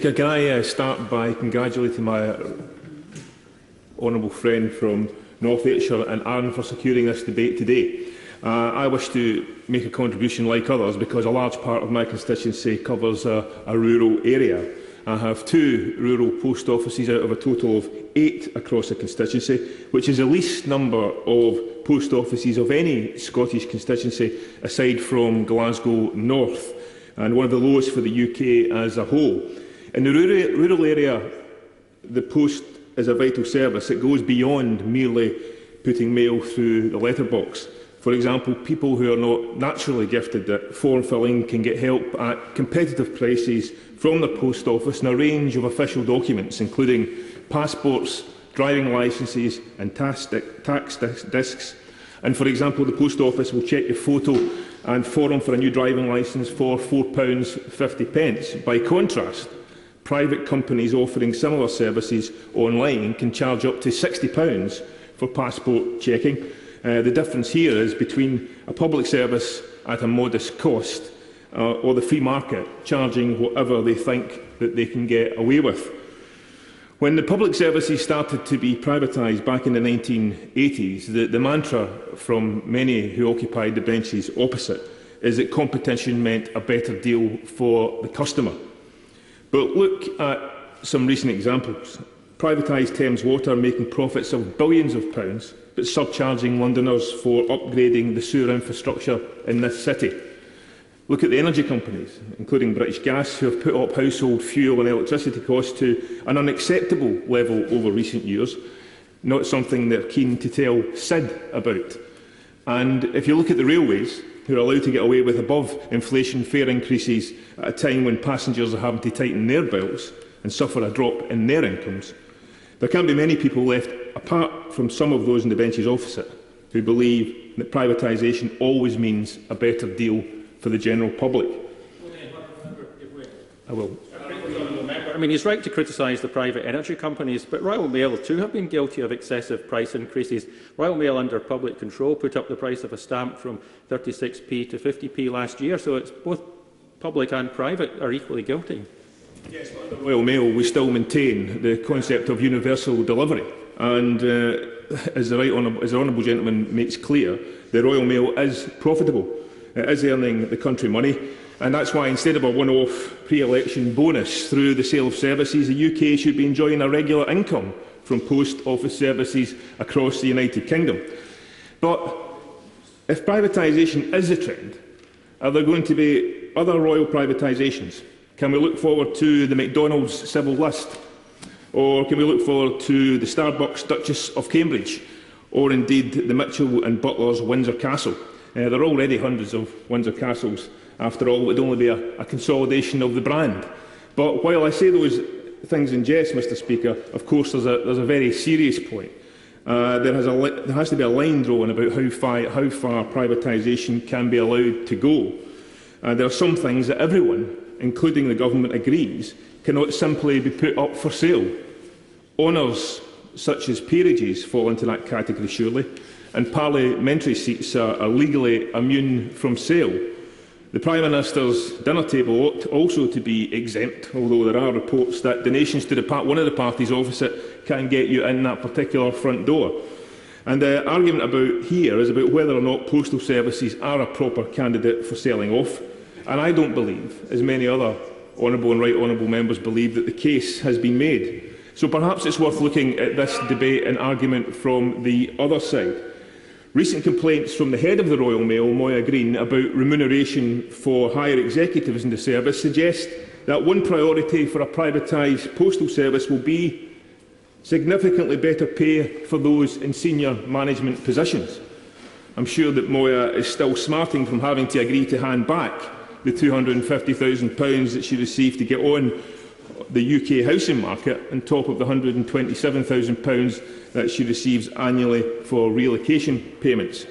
Can I start by congratulating my honourable friend from North Ayrshire and Arran for securing this debate today. I wish to make a contribution like others because a large part of my constituency covers a rural area. I have 2 rural post offices out of a total of 8 across the constituency, which is the least number of post offices of any Scottish constituency aside from Glasgow North, and one of the lowest for the UK as a whole. In the rural area, the post is a vital service. It goes beyond merely putting mail through the letterbox. For example, people who are not naturally gifted at form filling can get help at competitive prices from the post office in a range of official documents, including passports, driving licences and tax discs. And for example, the post office will check your photo and form for a new driving licence for £4.50. By contrast, private companies offering similar services online can charge up to £60 for passport checking. The difference here is between a public service at a modest cost or the free market charging whatever they think that they can get away with. When the public services started to be privatised back in the 1980s, the mantra from many who occupied the benches opposite is that competition meant a better deal for the customer. But look at some recent examples. Privatised Thames Water making profits of billions of pounds, but surcharging Londoners for upgrading the sewer infrastructure in this city. Look at the energy companies, including British Gas, who have put up household fuel and electricity costs to an unacceptable level over recent years, not something they're keen to tell SID about. And if you look at the railways, who are allowed to get away with above-inflation fare increases at a time when passengers are having to tighten their belts and suffer a drop in their incomes, there can't be many people left, apart from some of those in the benches opposite, who believe that privatisation always means a better deal for the general public. I will. I mean, he's right to criticise the private energy companies, but Royal Mail too have been guilty of excessive price increases. Royal Mail, under public control, put up the price of a stamp from 36p to 50p last year, so it's both public and private are equally guilty. Yes, but under Royal Mail we still maintain the concept of universal delivery, and as the honourable gentleman makes clear, the Royal Mail is profitable. It is earning the country money, and that's why instead of a one-off pre-election bonus through the sale of services, the UK should be enjoying a regular income from post office services across the United Kingdom. But if privatisation is the trend, are there going to be other royal privatisations? Can we look forward to the McDonald's civil list? Or can we look forward to the Starbucks Duchess of Cambridge? Or indeed the Mitchell and Butler's Windsor Castle? There are already hundreds of Windsor Castles. After all, it would only be a consolidation of the brand. But while I say those things in jest, Mr Speaker, of course there's a very serious point. There has to be a line drawn about how far privatisation can be allowed to go. There are some things that everyone, including the government, agrees cannot simply be put up for sale. Honours such as peerages fall into that category, surely, and parliamentary seats are legally immune from sale. The Prime Minister's dinner table ought also to be exempt, although there are reports that donations to one of the parties opposite can get you in that particular front door. And the argument here is about whether or not postal services are a proper candidate for selling off. And I don't believe, as many other honourable and right honourable members believe, that the case has been made. So perhaps it's worth looking at this debate and argument from the other side. Recent complaints from the head of the Royal Mail, Moya Green, about remuneration for higher executives in the service suggest that one priority for a privatised postal service will be significantly better pay for those in senior management positions. I'm sure that Moya is still smarting from having to agree to hand back the £250,000 that she received to get on the UK housing market, on top of the £127,000 that she receives annually for relocation payments.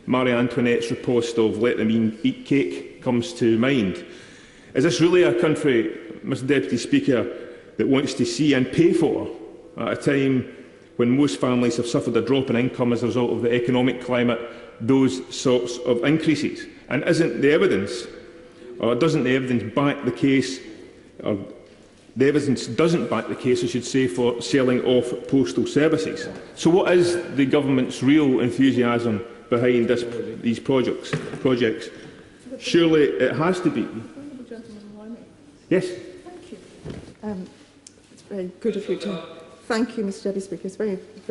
Marie Antoinette's riposte of "let them eat cake" comes to mind. Is this really a country, Mr Deputy Speaker, that wants to see and pay for at a time when most families have suffered a drop in income as a result of the economic climate, those sorts of increases? And isn't the evidence, or doesn't the evidence back the case, or the evidence doesn't back the case, I should say, for selling off postal services. So what is the government's real enthusiasm behind these projects? Surely it has to be. Yes. Thank you. It's very good of you to. Thank you, Mr. Deputy Speaker. It's very